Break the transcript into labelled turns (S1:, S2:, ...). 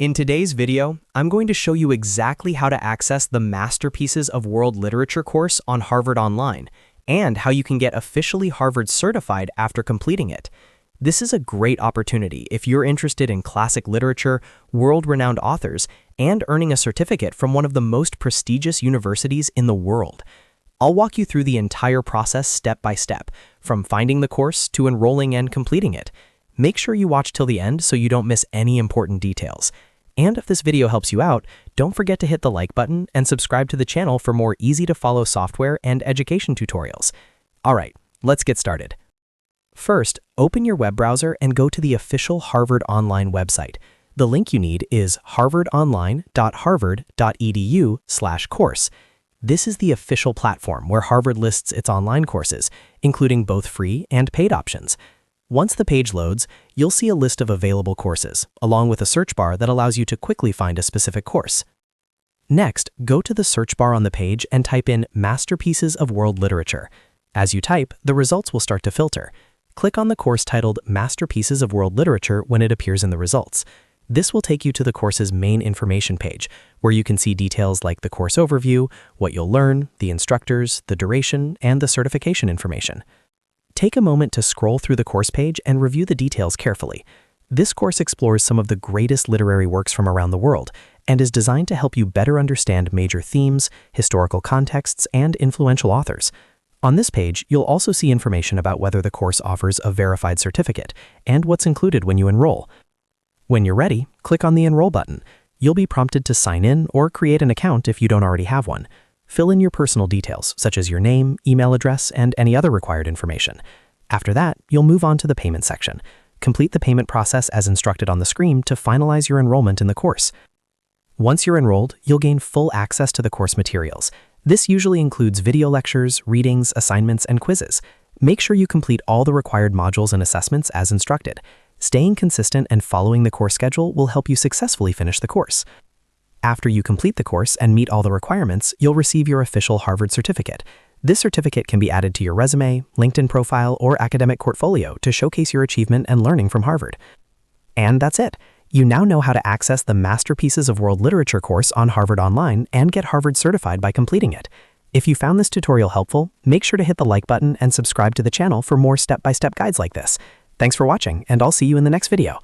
S1: In today's video, I'm going to show you exactly how to access the Masterpieces of World Literature course on Harvard Online, and how you can get officially Harvard certified after completing it. This is a great opportunity if you're interested in classic literature, world-renowned authors, and earning a certificate from one of the most prestigious universities in the world. I'll walk you through the entire process step by step, from finding the course to enrolling and completing it. Make sure you watch till the end so you don't miss any important details. And if this video helps you out, don't forget to hit the like button and subscribe to the channel for more easy-to-follow software and education tutorials. Alright, let's get started. First, open your web browser and go to the official Harvard Online website. The link you need is harvardonline.harvard.edu/course. This is the official platform where Harvard lists its online courses, including both free and paid options. Once the page loads, you'll see a list of available courses, along with a search bar that allows you to quickly find a specific course. Next, go to the search bar on the page and type in Masterpieces of World Literature. As you type, the results will start to filter. Click on the course titled Masterpieces of World Literature when it appears in the results. This will take you to the course's main information page, where you can see details like the course overview, what you'll learn, the instructors, the duration, and the certification information. Take a moment to scroll through the course page and review the details carefully. This course explores some of the greatest literary works from around the world and is designed to help you better understand major themes, historical contexts, and influential authors. On this page, you'll also see information about whether the course offers a verified certificate and what's included when you enroll. When you're ready, click on the Enroll button. You'll be prompted to sign in or create an account if you don't already have one. Fill in your personal details, such as your name, email address, and any other required information. After that, you'll move on to the payment section. Complete the payment process as instructed on the screen to finalize your enrollment in the course. Once you're enrolled, you'll gain full access to the course materials. This usually includes video lectures, readings, assignments, and quizzes. Make sure you complete all the required modules and assessments as instructed. Staying consistent and following the course schedule will help you successfully finish the course. After you complete the course and meet all the requirements, you'll receive your official Harvard certificate. This certificate can be added to your resume, LinkedIn profile, or academic portfolio to showcase your achievement and learning from Harvard. And that's it. You now know how to access the Masterpieces of World Literature course on Harvard Online and get Harvard certified by completing it. If you found this tutorial helpful, make sure to hit the like button and subscribe to the channel for more step-by-step guides like this. Thanks for watching, and I'll see you in the next video.